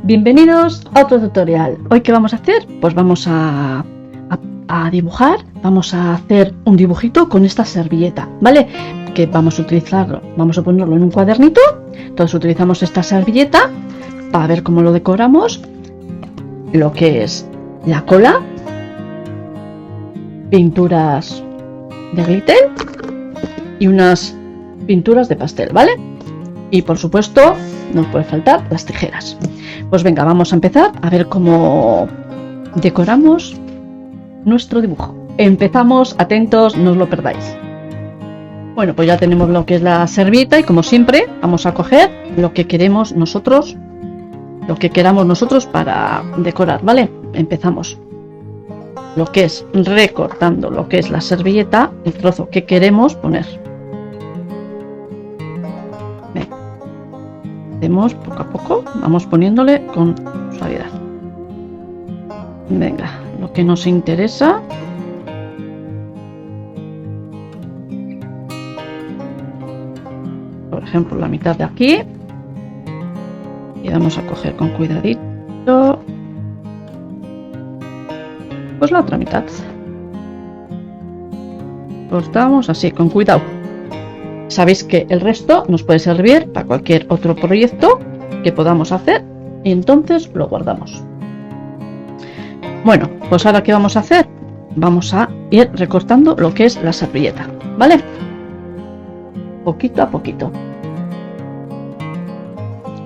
Bienvenidos a otro tutorial. ¿Hoy qué vamos a hacer? Pues vamos a dibujar, vamos a hacer un dibujito con esta servilleta, ¿vale? Que vamos a utilizarlo, vamos a ponerlo en un cuadernito. Entonces utilizamos esta servilleta para ver cómo lo decoramos, lo que es la cola, pinturas de glitter y unas pinturas de pastel, ¿vale? Y por supuesto no puede faltar las tijeras. Pues venga, vamos a empezar a ver cómo decoramos nuestro dibujo. Empezamos, atentos, no os lo perdáis. Bueno, pues ya tenemos lo que es la servilleta y como siempre vamos a coger lo que queremos nosotros, lo que queramos nosotros para decorar, ¿vale? Empezamos lo que es recortando lo que es la servilleta, el trozo que queremos poner. Hacemos poco a poco, vamos poniéndole con suavidad. Venga, lo que nos interesa. Por ejemplo, la mitad de aquí. Y vamos a coger con cuidadito pues la otra mitad. Cortamos así, con cuidado. Sabéis que el resto nos puede servir para cualquier otro proyecto que podamos hacer y entonces lo guardamos. Bueno, pues ahora ¿qué vamos a hacer? Vamos a ir recortando lo que es la servilleta, ¿vale? Poquito a poquito.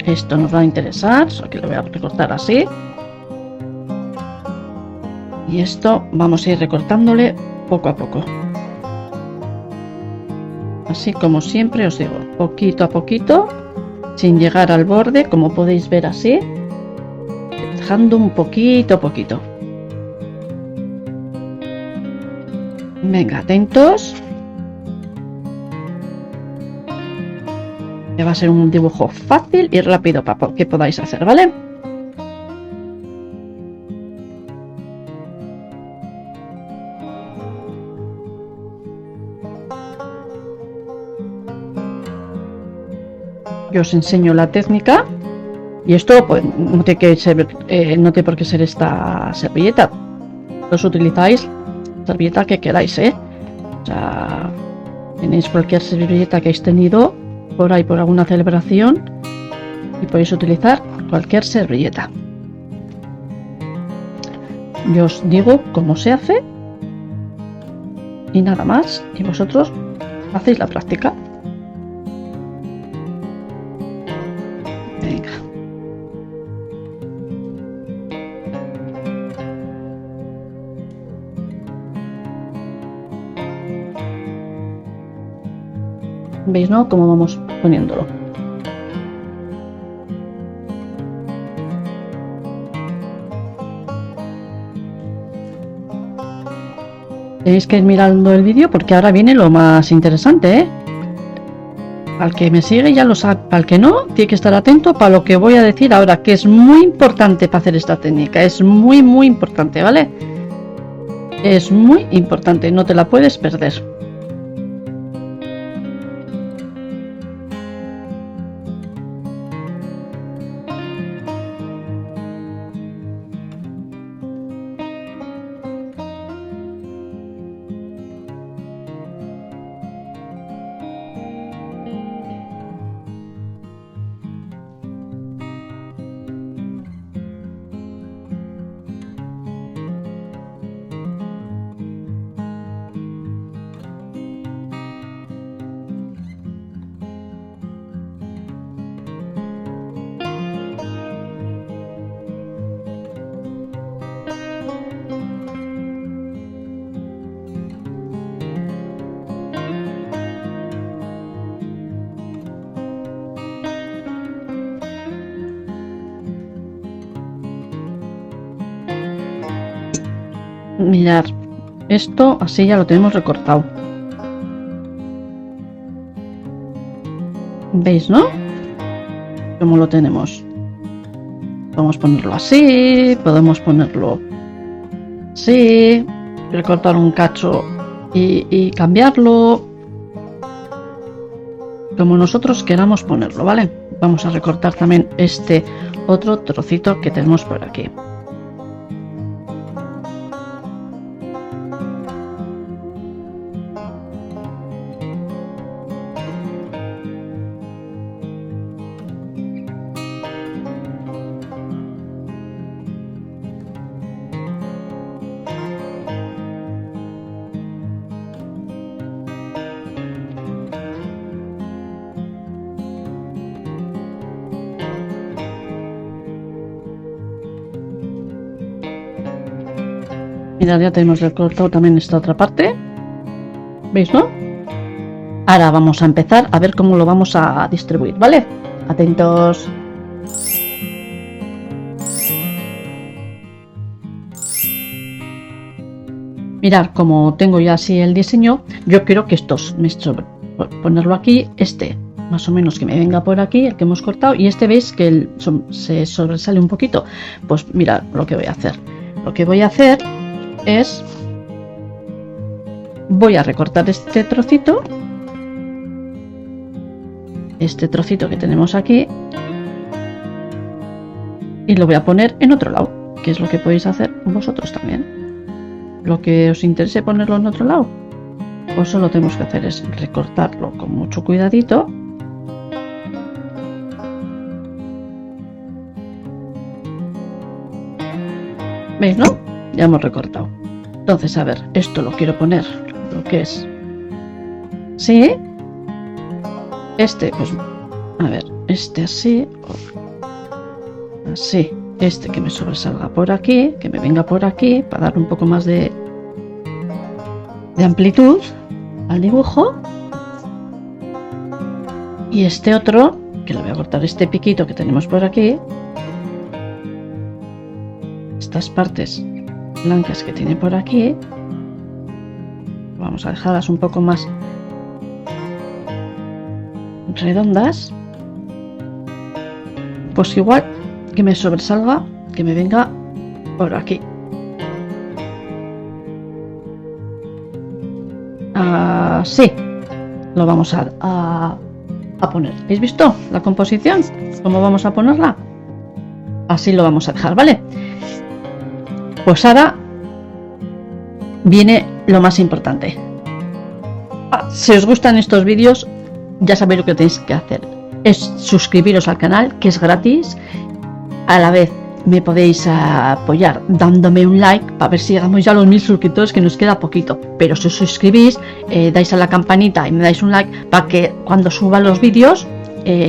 Esto nos va a interesar, aquí lo voy a recortar así. Y esto vamos a ir recortándole poco a poco. Así como siempre os digo, poquito a poquito, sin llegar al borde, como podéis ver así, dejando un poquito a poquito. Venga, atentos. Que va a ser un dibujo fácil y rápido para que podáis hacer, ¿vale? Yo os enseño la técnica y esto pues, no tiene que ser, no tiene por qué ser esta servilleta. Os utilizáis la servilleta que queráis, O sea, tenéis cualquier servilleta que hayáis tenido por ahí por alguna celebración y podéis utilizar cualquier servilleta. Yo os digo cómo se hace y nada más, y vosotros hacéis la práctica. Venga. ¿Veis, no? Cómo vamos poniéndolo. Tenéis que ir mirando el vídeo porque ahora viene lo más interesante, ¿eh? Al que me sigue ya lo sabe, al que no, tiene que estar atento para lo que voy a decir ahora, que es muy importante para hacer esta técnica, es muy importante, ¿vale? Es muy importante, no te la puedes perder. Mirad, esto así ya lo tenemos recortado. ¿Veis, no? Cómo lo tenemos. Podemos ponerlo así, podemos ponerlo así, recortar un cacho y cambiarlo como nosotros queramos ponerlo, ¿vale? vamos a recortar también este otro trocito que tenemos por aquí. Mirad, ya tenemos recortado también esta otra parte. ¿Veis, no? Ahora vamos a empezar a ver cómo lo vamos a distribuir, ¿vale? Atentos. Mirad, como tengo ya así el diseño, yo quiero que estos, ponerlo aquí, este más o menos que me venga por aquí, el que hemos cortado, y este veis que se sobresale un poquito. Pues mirad lo que voy a hacer. Lo que voy a hacer es, voy a recortar este trocito que tenemos aquí, y lo voy a poner en otro lado, que es lo que podéis hacer vosotros también. Lo que os interese ponerlo en otro lado, pues solo tenemos que hacer es recortarlo con mucho cuidadito. ¿Veis, no? Ya hemos recortado. Entonces, a ver, esto lo quiero poner lo que es. ¿Sí? Este, pues, a ver, este así. Así. Este que me sobresalga por aquí, que me venga por aquí, para dar un poco más de amplitud al dibujo. Y este otro, que le voy a cortar este piquito que tenemos por aquí. Estas partes blancas que tiene por aquí, vamos a dejarlas un poco más redondas. Pues igual que me sobresalga, que me venga por aquí. Así lo vamos a poner. ¿Habéis visto la composición? ¿Cómo vamos a ponerla? Así lo vamos a dejar, ¿vale? Pues ahora viene lo más importante. Si os gustan estos vídeos, ya sabéis lo que tenéis que hacer. Es suscribiros al canal, que es gratis. A la vez me podéis apoyar dándome un like para ver si llegamos ya a los 1000 suscriptores, que nos queda poquito. Pero si os suscribís, dais a la campanita y me dais un like para que cuando suba los vídeos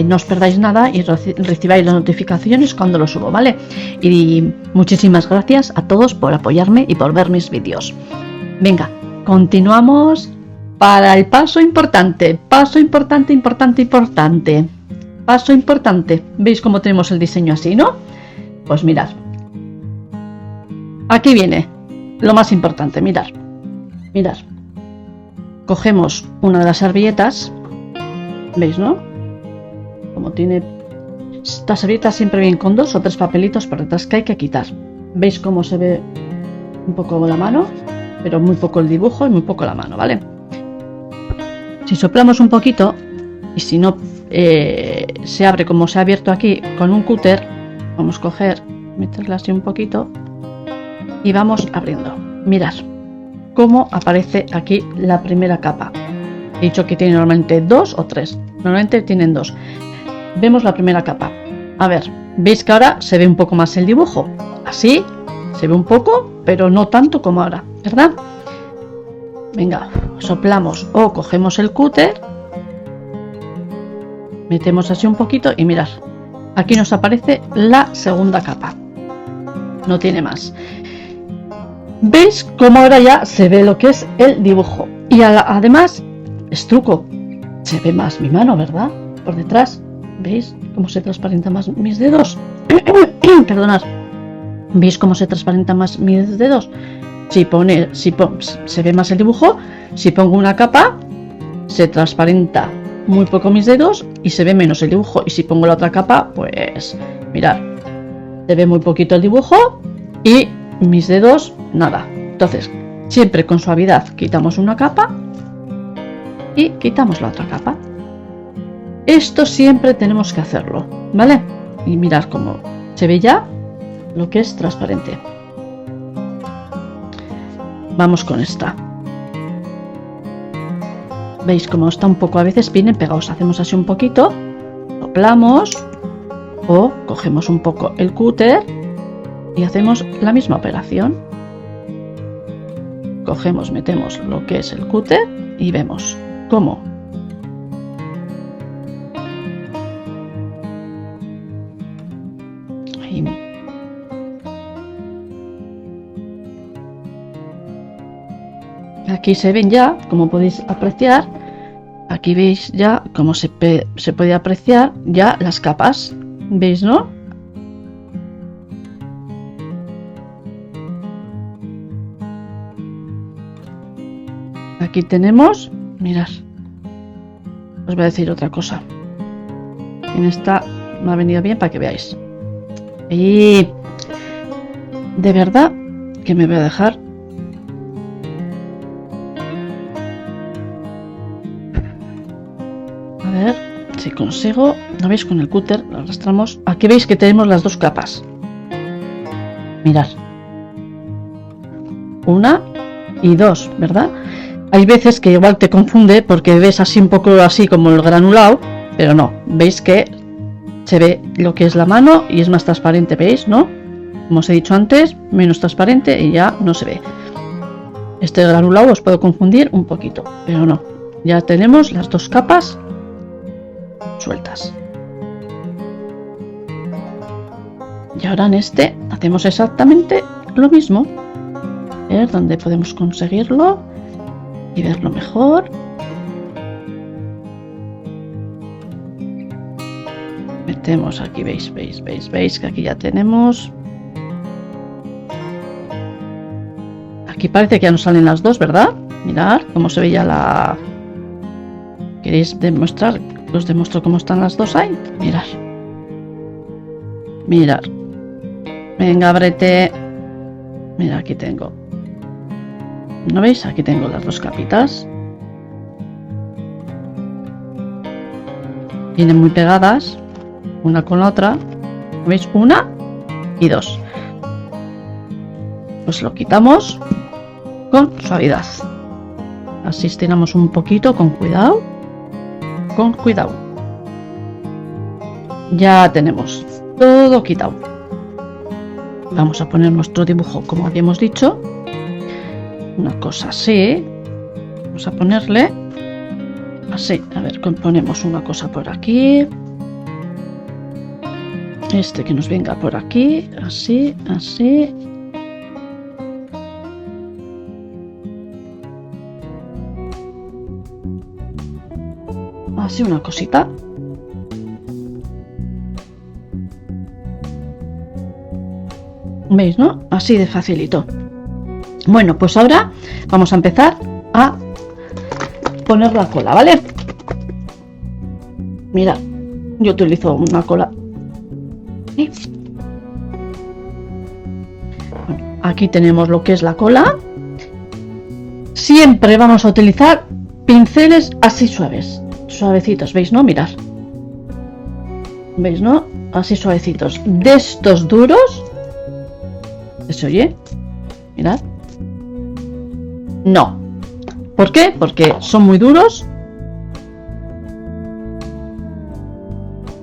no os perdáis nada y recibáis las notificaciones cuando lo subo, ¿vale? Y muchísimas gracias a todos por apoyarme y por ver mis vídeos. Venga, continuamos para el paso importante. Paso importante, importante, importante. Paso importante. ¿Veis cómo tenemos el diseño así, no? Pues mirad. Aquí viene lo más importante, mirad. Mirad. Cogemos una de las servilletas. ¿Veis, no? Como tiene esta servilleta, siempre viene con 2 o 3 papelitos por detrás que hay que quitar. ¿Veis cómo se ve un poco la mano? Pero muy poco el dibujo y muy poco la mano, ¿vale? Si soplamos un poquito, y si no se abre como se ha abierto aquí con un cúter, vamos a coger, meterla así un poquito y vamos abriendo. Mirad cómo aparece aquí la primera capa. He dicho que tiene normalmente 2 o 3. Normalmente tienen 2. Vemos la primera capa. A ver, veis que ahora se ve un poco más el dibujo. Así se ve un poco, pero no tanto como ahora, ¿verdad? Venga, soplamos o cogemos el cúter, metemos así un poquito y mirad, aquí nos aparece la segunda capa. No tiene más. ¿Veis cómo ahora ya se ve lo que es el dibujo? Y además, es truco, se ve más mi mano, ¿verdad? Por detrás. ¿Veis cómo se transparenta más mis dedos? Perdonad. ¿Veis cómo se transparenta más mis dedos? Se ve más el dibujo. Si pongo una capa, se transparenta muy poco mis dedos y se ve menos el dibujo. Y si pongo la otra capa, pues mirad, se ve muy poquito el dibujo y mis dedos nada. Entonces, siempre con suavidad quitamos una capa y quitamos la otra capa. Esto siempre tenemos que hacerlo, ¿vale? Y mirar cómo se ve ya lo que es transparente. Vamos con esta. ¿Veis cómo está un poco? A veces vienen pegados. Hacemos así un poquito, soplamos o cogemos un poco el cúter y hacemos la misma operación. Cogemos, metemos lo que es el cúter y vemos cómo ahí. Aquí se ven ya, como podéis apreciar, aquí veis ya cómo se puede apreciar ya las capas, ¿veis, no? Aquí tenemos, mirad, os voy a decir otra cosa. En esta me ha venido bien para que veáis. Y de verdad que me voy a dejar. A ver si consigo. ¿Lo veis? Con el cúter lo arrastramos. Aquí veis que tenemos las dos capas. Mirad. Una y dos, ¿verdad? Hay veces que igual te confunde porque ves así un poco así como el granulado, pero no. Veis que se ve lo que es la mano y es más transparente, ¿veis? ¿No? Como os he dicho antes, menos transparente y ya no se ve. Este granulado os puedo confundir un poquito, pero no. Ya tenemos las dos capas sueltas. Y ahora en este hacemos exactamente lo mismo. A ver dónde podemos conseguirlo y verlo mejor. Metemos aquí, veis que aquí ya tenemos. Aquí parece que ya nos salen las dos, ¿verdad? Mirad cómo se ve ya la... ¿Queréis demostrar? Os demuestro cómo están las dos ahí. Mirad. Mirad. Venga, Brete. Mira, aquí tengo. ¿No veis? Aquí tengo las dos capitas. Vienen muy pegadas, una con la otra. ¿Veis? Una y dos. Pues lo quitamos con suavidad. Así estiramos un poquito con cuidado. Con cuidado. Ya tenemos todo quitado. Vamos a poner nuestro dibujo como habíamos dicho. Una cosa así. Vamos a ponerle así. A ver, ponemos una cosa por aquí. Este que nos venga por aquí. Así, así. Así una cosita. ¿Veis, no? Así de facilito. Bueno, pues ahora vamos a empezar a poner la cola, ¿vale? Mira, yo utilizo una cola. Bueno, aquí tenemos lo que es la cola. Siempre vamos a utilizar pinceles así suaves. Suavecitos, ¿veis, no? Mirad. ¿Veis, no? Así suavecitos. De estos duros. ¿Se oye? Mirad. No. ¿Por qué? Porque son muy duros.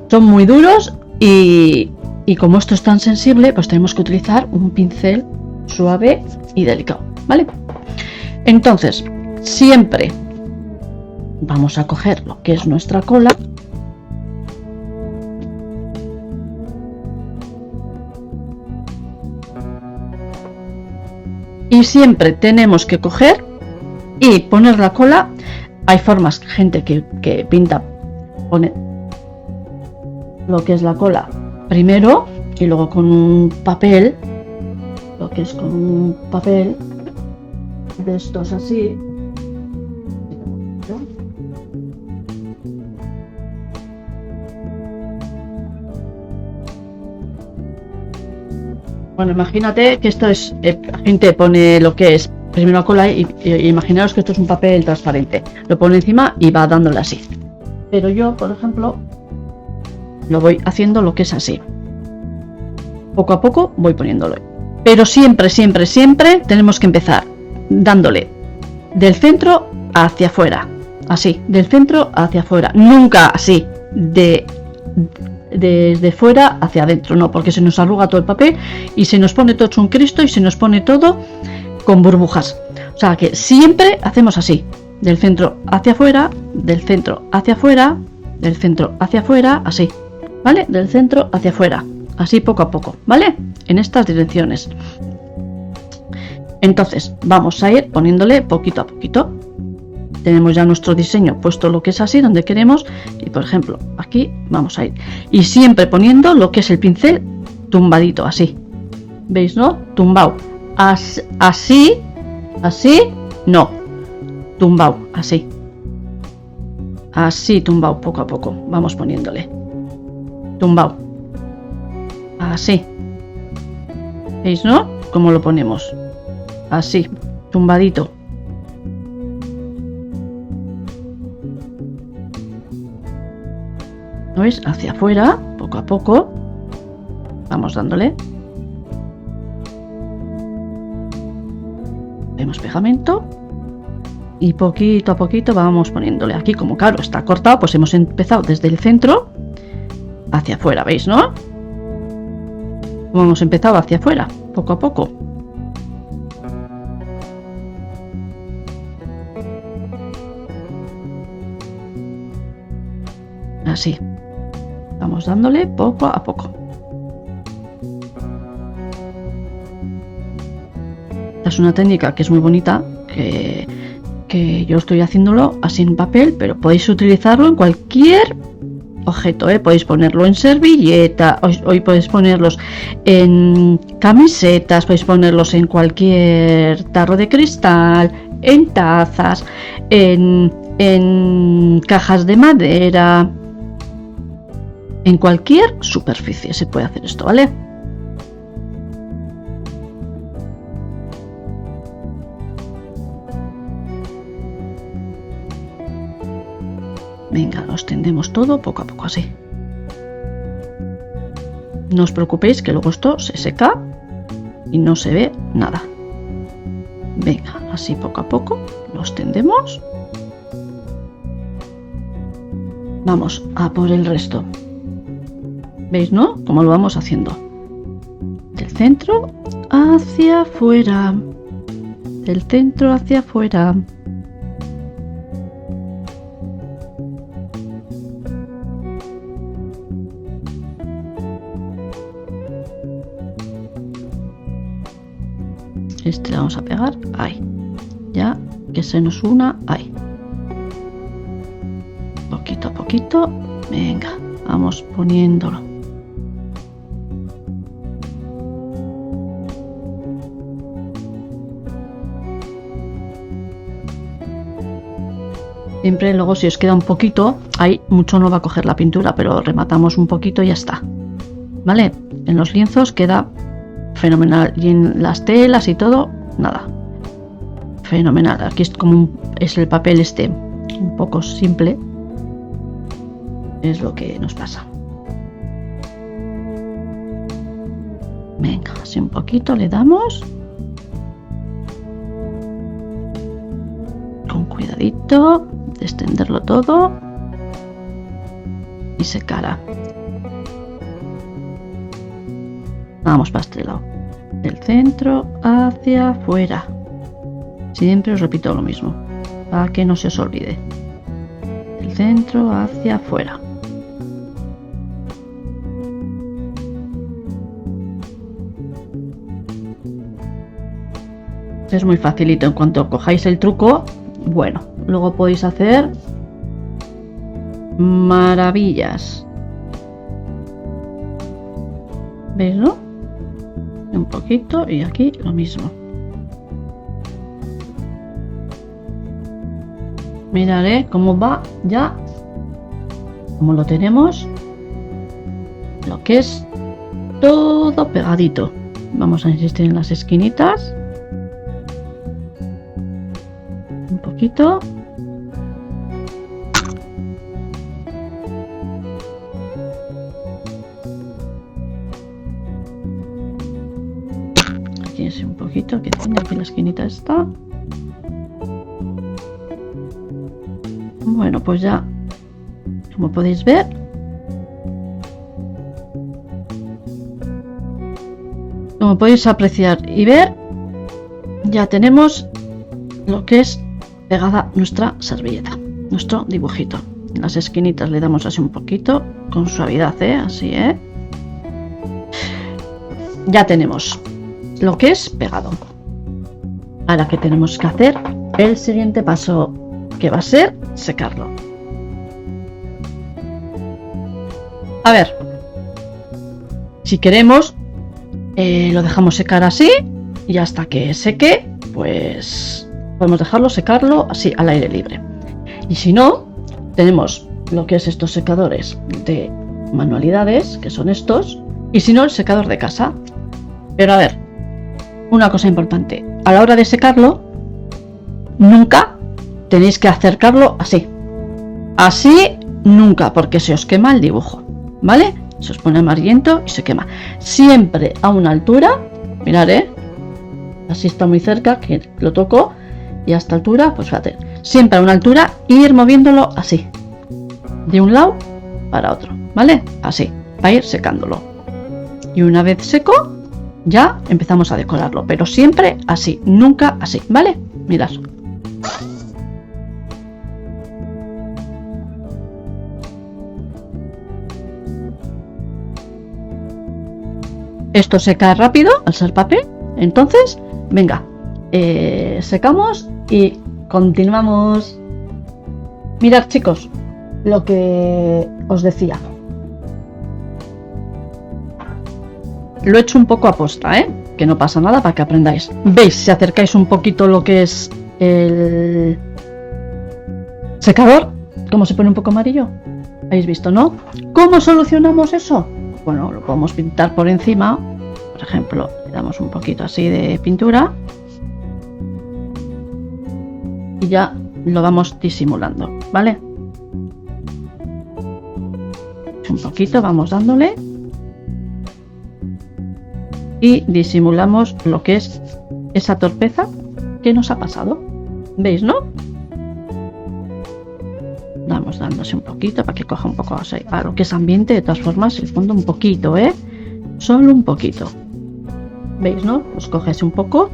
Son muy duros y como esto es tan sensible, pues tenemos que utilizar un pincel suave y delicado, ¿vale? Entonces, siempre vamos a coger lo que es nuestra cola. Y siempre tenemos que coger y poner la cola. Hay formas, gente que pinta, pone lo que es la cola primero y luego con un papel, lo que es con un papel de estos así. Bueno, imagínate que esto es, la gente pone lo que es primero la cola y imaginaos que esto es un papel transparente. Lo pone encima y va dándole así. ¿Ok? pero yo, por ejemplo, lo voy haciendo lo que es así. Poco a poco voy poniéndolo. Pero siempre, siempre, siempre tenemos que empezar dándole del centro hacia afuera. Así, del centro hacia afuera. Nunca así, desde fuera hacia adentro, no, porque se nos arruga todo el papel y se nos pone todo hecho un Cristo y se nos pone todo con burbujas. O sea que siempre hacemos así, del centro hacia afuera, del centro hacia afuera, del centro hacia afuera, así, ¿vale? Del centro hacia afuera, así poco a poco, ¿vale? En estas direcciones. Entonces vamos a ir poniéndole poquito a poquito. Tenemos ya nuestro diseño puesto lo que es así, donde queremos, y por ejemplo, aquí vamos a ir. Y siempre poniendo lo que es el pincel tumbadito, así. ¿Veis, no? Tumbado. Así, así, no. Tumbado, así. Así, tumbado, poco a poco. Vamos poniéndole. Tumbado. Así. ¿Veis, no? ¿Cómo lo ponemos? Así, tumbadito. ¿No veis? Hacia afuera, poco a poco. Vamos dándole. Vemos pegamento. Y poquito a poquito vamos poniéndole. Aquí, como claro, está cortado, pues hemos empezado desde el centro hacia afuera, ¿veis, no? Como hemos empezado hacia afuera, poco a poco. Así. Vamos dándole poco a poco. Es una técnica que es muy bonita, que yo estoy haciéndolo así en papel, pero podéis utilizarlo en cualquier objeto, ¿eh? Podéis ponerlo en servilleta, hoy podéis ponerlos en camisetas, podéis ponerlos en cualquier tarro de cristal, en tazas, en cajas de madera. En cualquier superficie se puede hacer esto, ¿vale? Venga, lo extendemos todo poco a poco así. No os preocupéis que luego esto se seca y no se ve nada. Venga, así poco a poco lo extendemos. Vamos a por el resto. ¿Veis, no? Cómo lo vamos haciendo. Del centro hacia afuera. Del centro hacia afuera. Este le vamos a pegar ahí. Ya que se nos una ahí. Poquito a poquito. Venga, vamos poniéndolo. Siempre luego si os queda un poquito, ahí mucho no va a coger la pintura, pero rematamos un poquito y ya está. ¿Vale? En los lienzos queda fenomenal y en las telas y todo, nada. Fenomenal. Aquí es como es el papel este un poco simple. Es lo que nos pasa. Venga, así un poquito le damos. Con cuidadito. De extenderlo todo y secará. Vamos para este lado, del centro hacia afuera. Siempre os repito lo mismo para que no se os olvide. Del centro hacia afuera. Es muy facilito. En cuanto cojáis el truco, bueno, luego podéis hacer maravillas. ¿Veis, no? Un poquito y aquí lo mismo. Mirad cómo va ya, como lo tenemos, lo que es todo pegadito. Vamos a insistir en las esquinitas. Un poquito. momentito que tiene aquí la esquinita esta. Bueno, pues ya, como podéis ver, como podéis apreciar y ver, ya tenemos lo que es pegada nuestra servilleta, nuestro dibujito. En las esquinitas le damos así un poquito, con suavidad, así, Ya tenemos lo que es pegado. Ahora, ¿qué tenemos que hacer? El siguiente paso, que va a ser secarlo. A ver, si queremos, lo dejamos secar así y hasta que seque, pues podemos dejarlo secarlo así al aire libre. Y si no, tenemos lo que es estos secadores de manualidades, que son estos, y si no, el secador de casa. Pero a ver, una cosa importante, a la hora de secarlo, nunca tenéis que acercarlo así. Así nunca, porque se os quema el dibujo, ¿vale? Se os pone amarillento y se quema. Siempre a una altura, mirad, así está muy cerca, que lo toco, y a esta altura, pues fíjate, siempre a una altura, ir moviéndolo así, de un lado para otro, ¿vale? Así, para ir secándolo. Y una vez seco, ya empezamos a decorarlo, pero siempre así, nunca así, ¿vale? Mirad. Esto seca rápido al ser papel, entonces, venga, secamos y continuamos. Mirad, chicos, lo que os decía. Lo he hecho un poco a posta, que no pasa nada para que aprendáis. ¿Veis? Si acercáis un poquito lo que es el secador, cómo se pone un poco amarillo. ¿Habéis visto, no? ¿Cómo solucionamos eso? Bueno, lo podemos pintar por encima. Por ejemplo, le damos un poquito así de pintura y ya lo vamos disimulando, ¿vale? Un poquito vamos dándole y disimulamos lo que es esa torpeza que nos ha pasado. ¿Veis, no? Vamos dándose un poquito para que coja un poco a lo que es ambiente. De todas formas, el fondo un poquito, solo un poquito. ¿Veis, no? Pues coges un poco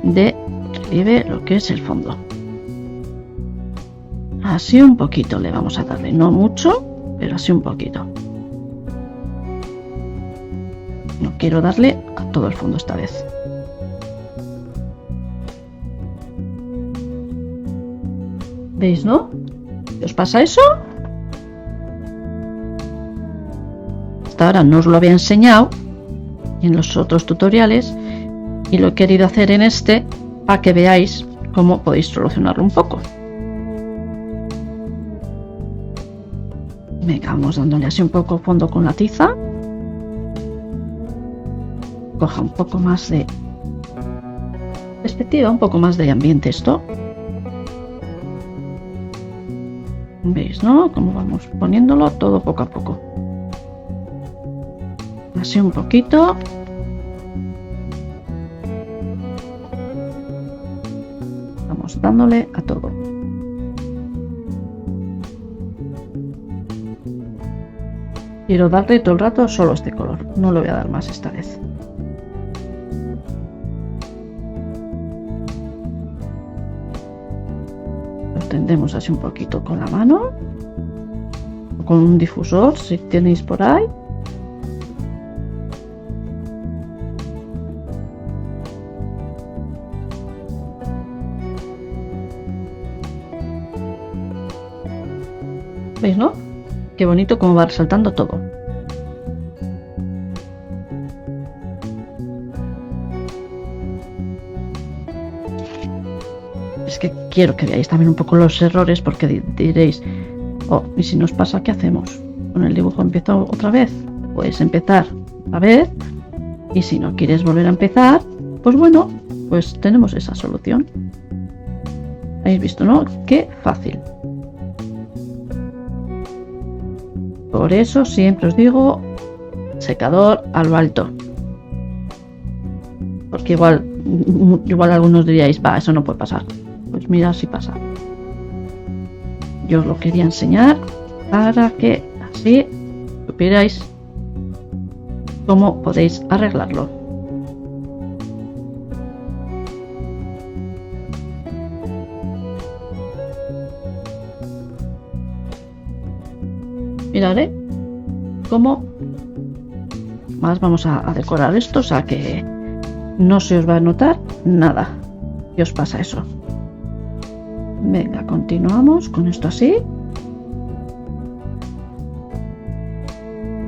de relieve lo que es el fondo. Así un poquito le vamos a darle, no mucho, pero así un poquito. No quiero darle a todo el fondo esta vez. ¿Veis, no? ¿Os pasa eso? Hasta ahora no os lo había enseñado en los otros tutoriales y lo he querido hacer en este para que veáis cómo podéis solucionarlo un poco. Venga, vamos dándole así un poco fondo con la tiza. Coja un poco más de perspectiva, un poco más de ambiente esto. ¿Veis, no? Como vamos poniéndolo todo poco a poco. Así un poquito. Vamos dándole a todo. Quiero darle todo el rato solo este color. No lo voy a dar más esta vez. Lo tendemos así un poquito con la mano. O con un difusor si tenéis por ahí. ¿Veis, no? Qué bonito cómo va resaltando todo. Es que quiero que veáis también un poco los errores porque diréis, oh, ¿y si nos pasa qué hacemos? ¿Con el dibujo empiezo otra vez? Puedes empezar otra vez y si no quieres volver a empezar, pues bueno, pues tenemos esa solución. ¿Habéis visto, no? Qué fácil. Por eso siempre os digo secador a lo alto. Porque igual Igual algunos diríais, va, eso no puede pasar. Pues mira si pasa. Yo os lo quería enseñar para que así supierais cómo podéis arreglarlo. Mirad, cómo más vamos a decorar esto, o sea que no se os va a notar nada si os pasa eso. Venga, continuamos con esto así.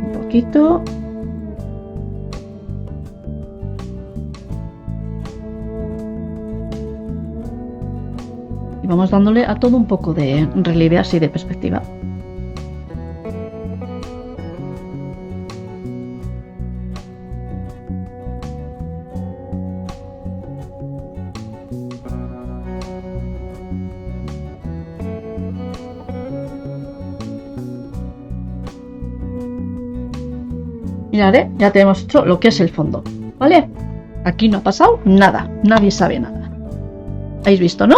Un poquito. Y vamos dándole a todo un poco de relieve así de perspectiva. Mirad, ya tenemos hecho lo que es el fondo, ¿vale? Aquí no ha pasado nada, nadie sabe nada. ¿Habéis visto, no?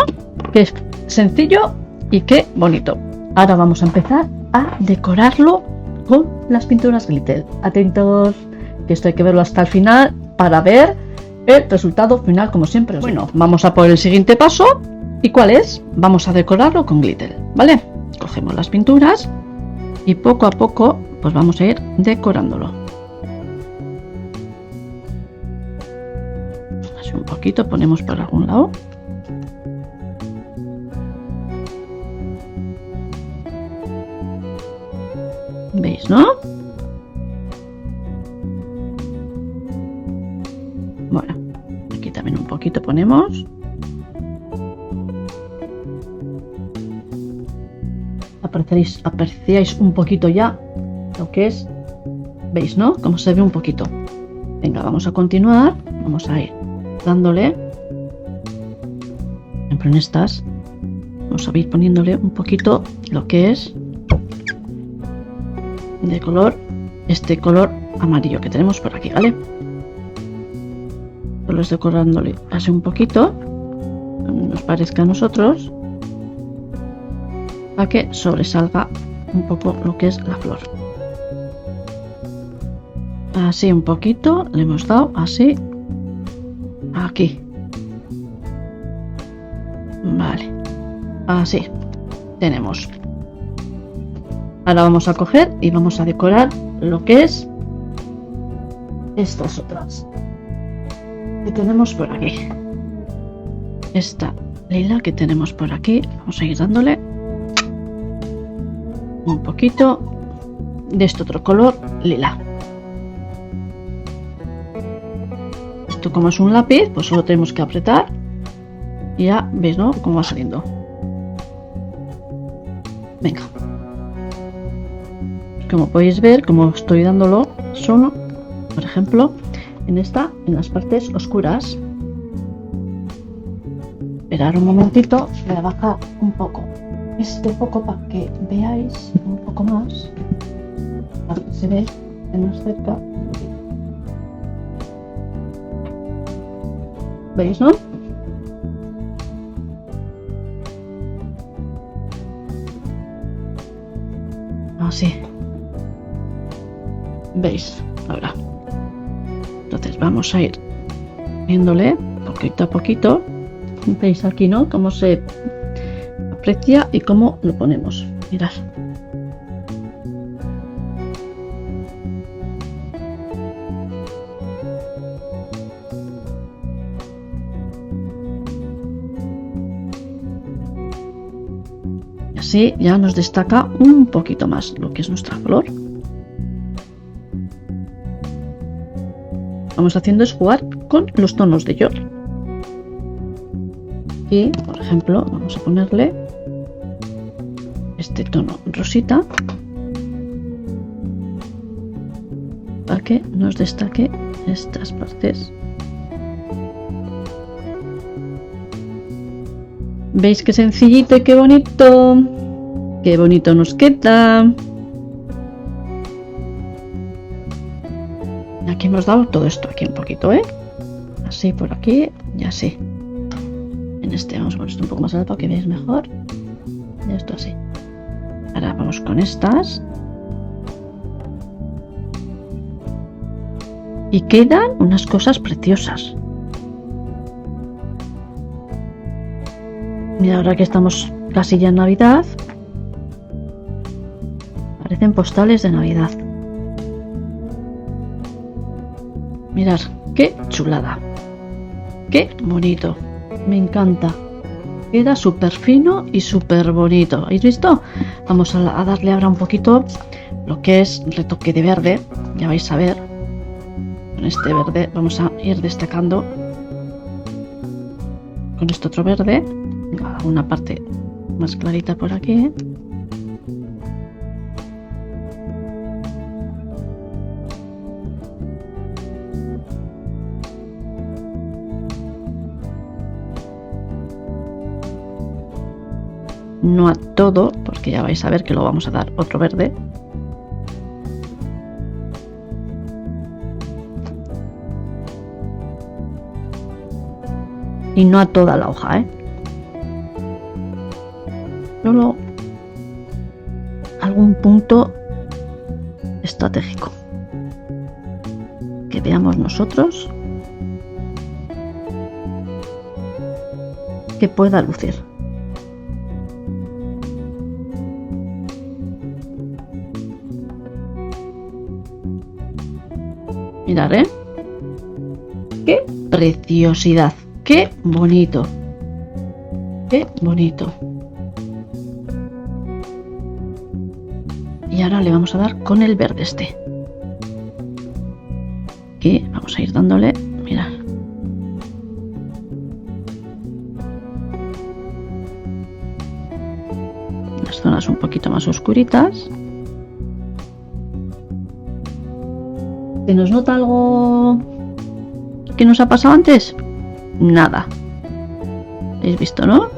Que es sencillo y qué bonito. Ahora vamos a empezar a decorarlo con las pinturas glitter. Atentos, que esto hay que verlo hasta el final para ver el resultado final, como siempre. Bueno, vamos a por el siguiente paso. ¿Y cuál es? Vamos a decorarlo con glitter, ¿vale? Cogemos las pinturas y poco a poco pues vamos a ir decorándolo. Así un poquito, ponemos por algún lado. ¿Veis, no? Bueno, aquí también un poquito ponemos. Apreciáis un poquito ya lo que es. ¿Veis, no? Como se ve un poquito. Venga, vamos a continuar. Vamos a ir dándole. Por ejemplo, en estas vamos a ir poniéndole un poquito lo que es de color, este color amarillo que tenemos por aquí, ¿vale? Solo es decorándole así un poquito, nos parezca a nosotros, para que sobresalga un poco lo que es la flor. Así un poquito, le hemos dado así, aquí. Vale, así tenemos. Ahora vamos a coger y vamos a decorar lo que es estas otras que tenemos por aquí. Esta lila que tenemos por aquí, vamos a ir dándole un poquito de este otro color lila. Esto como es un lápiz, pues solo tenemos que apretar y ya veis, ¿no? Cómo va saliendo. Venga. Como podéis ver, como estoy dándolo solo, por ejemplo, en las partes oscuras. Esperar un momentito, voy a bajar un poco este foco para que veáis un poco más, para que se ve de más cerca. ¿Veis, no? Así. ¿Veis? Ahora. Entonces vamos a ir viéndole poquito a poquito. ¿Veis aquí, no? Cómo se aprecia y cómo lo ponemos. Mirad. Y así ya nos destaca un poquito más lo que es nuestra flor. Vamos haciendo es jugar con los tonos de York. Y, por ejemplo, vamos a ponerle este tono rosita para que nos destaque estas partes. ¿Veis qué sencillito y qué bonito? ¡Qué bonito nos queda! Aquí hemos dado todo esto aquí un poquito, ¿eh? Así por aquí y así. En este vamos a poner esto un poco más alto para que veáis mejor. Y esto así. Ahora vamos con estas. Y quedan unas cosas preciosas. Mira, ahora que estamos casi ya en Navidad, parecen postales de Navidad. Mirad, qué chulada. Qué bonito. Me encanta. Queda súper fino y súper bonito. ¿Habéis visto? Vamos a darle ahora un poquito lo que es retoque de verde. Ya vais a ver. Con este verde vamos a ir destacando. Con este otro verde. Una parte más clarita por aquí. No a todo, porque ya vais a ver que lo vamos a dar otro verde. Y no a toda la hoja, Solo algún punto estratégico que veamos nosotros que pueda lucir. Mirad, ¡qué preciosidad! ¡Qué bonito! ¡Qué bonito! Y ahora le vamos a dar con el verde este. Aquí vamos a ir dándole, mirad. Las zonas un poquito más oscuritas. ¿Se nos nota algo que nos ha pasado antes? Nada. ¿Habéis visto, no?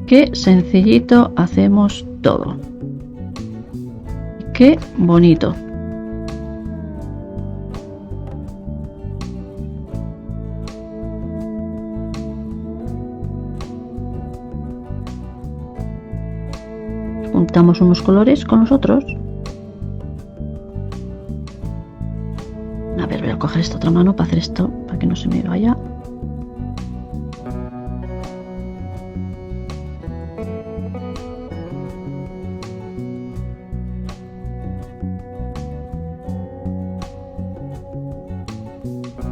Qué sencillito hacemos todo. Qué bonito. Juntamos unos colores con los otros. A ver, voy a coger esta otra mano para hacer esto, para que no se me vaya.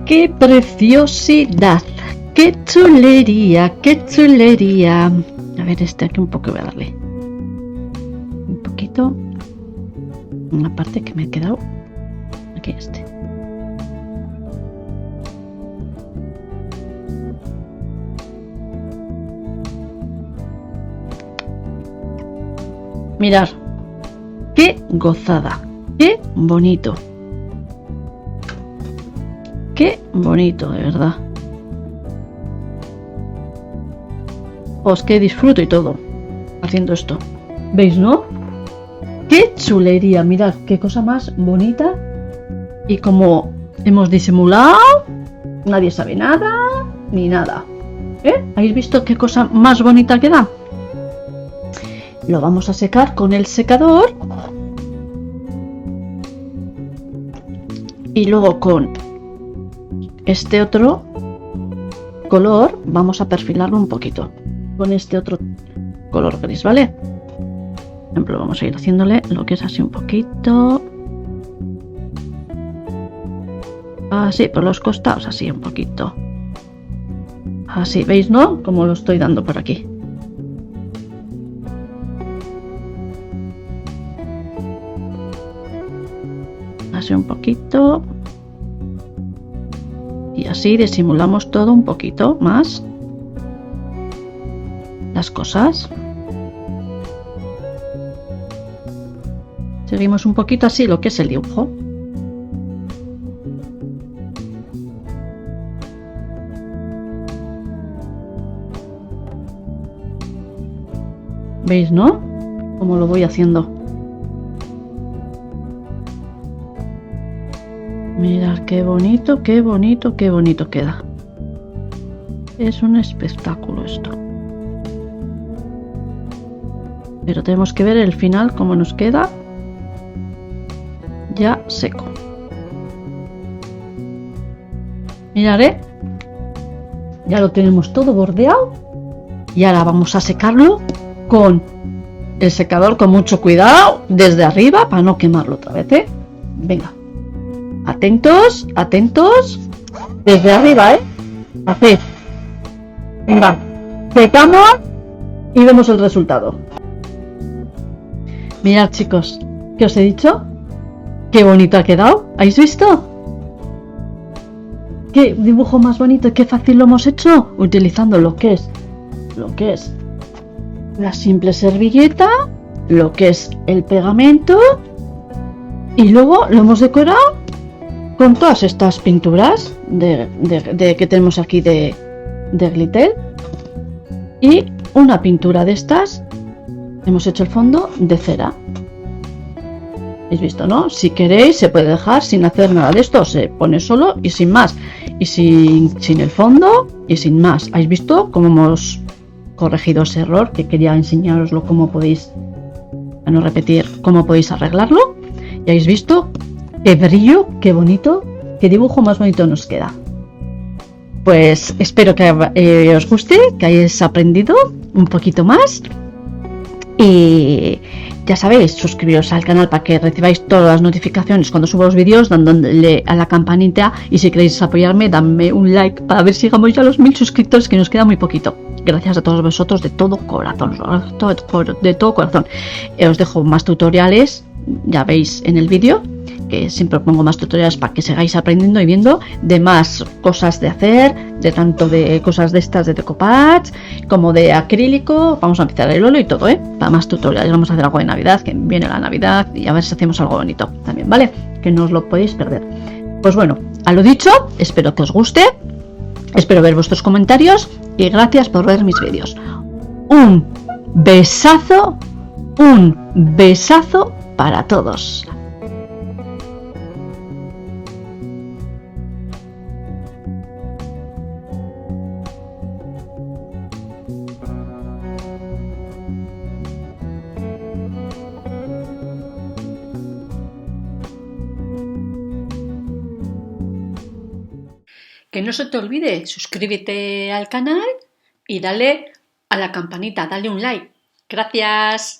¡Qué preciosidad! ¡Qué chulería! ¡Qué chulería! A ver, este aquí un poco voy a darle. Un poquito. Una parte que me he quedado. Aquí este. Mirad, qué gozada, qué bonito, qué bonito, de verdad. Pues qué disfruto y todo haciendo esto. ¿Veis, no? ¡Qué chulería! Mirad, qué cosa más bonita. Y como hemos disimulado, nadie sabe nada, ni nada. ¿Habéis visto qué cosa más bonita queda? Lo vamos a secar con el secador. Y luego con este otro color vamos a perfilarlo un poquito. Con este otro color gris, ¿vale? Por ejemplo, vamos a ir haciéndole lo que es así un poquito. Así, por los costados, así un poquito. Así, ¿veis, no? Como lo estoy dando por aquí. Así un poquito. Y así disimulamos todo un poquito más. Las cosas. Seguimos un poquito así lo que es el dibujo. ¿Veis, no? Cómo lo voy haciendo. Mirad qué bonito, qué bonito, qué bonito queda. Es un espectáculo esto. Pero tenemos que ver el final cómo nos queda. Ya seco. Mirad, ya lo tenemos todo bordeado. Y ahora vamos a secarlo con el secador con mucho cuidado desde arriba para no quemarlo otra vez, Venga. Atentos, atentos. Desde arriba, Haced. Venga. Secamos y vemos el resultado. Mirad, chicos, ¿qué os he dicho? Qué bonito ha quedado. ¿Habéis visto? Qué dibujo más bonito y qué fácil lo hemos hecho utilizando lo que es la simple servilleta, lo que es el pegamento y luego lo hemos decorado con todas estas pinturas de que tenemos aquí de glitter y una pintura de estas. Hemos hecho el fondo de cera. ¿Habéis visto, no? Si queréis se puede dejar sin hacer nada de esto, se pone solo y sin más, y sin el fondo y sin más. ¿Habéis visto cómo hemos corregido ese error? Que quería enseñaroslo cómo podéis, a no repetir, cómo podéis arreglarlo. Y habéis visto qué brillo, qué bonito, qué dibujo más bonito nos queda. Pues espero que os guste, que hayáis aprendido un poquito más. Y ya sabéis, suscribiros al canal para que recibáis todas las notificaciones cuando subo los vídeos, dándole a la campanita, y si queréis apoyarme, dadme un like para ver si llegamos ya a los 1000 suscriptores, que nos queda muy poquito. Gracias a todos vosotros de todo corazón, de todo corazón. Os dejo más tutoriales, ya veis en el vídeo, que siempre pongo más tutoriales para que sigáis aprendiendo y viendo de más cosas de hacer, de tanto de cosas de estas de decoupage como de acrílico. Vamos a empezar el óleo y todo, para más tutoriales. Vamos a hacer algo de Navidad, que viene la Navidad, y a ver si hacemos algo bonito también, ¿vale? Que no os lo podéis perder. Pues bueno, a lo dicho, espero que os guste, espero ver vuestros comentarios y gracias por ver mis vídeos. Un besazo para todos. Que no se te olvide, suscríbete al canal y dale a la campanita, dale un like. Gracias.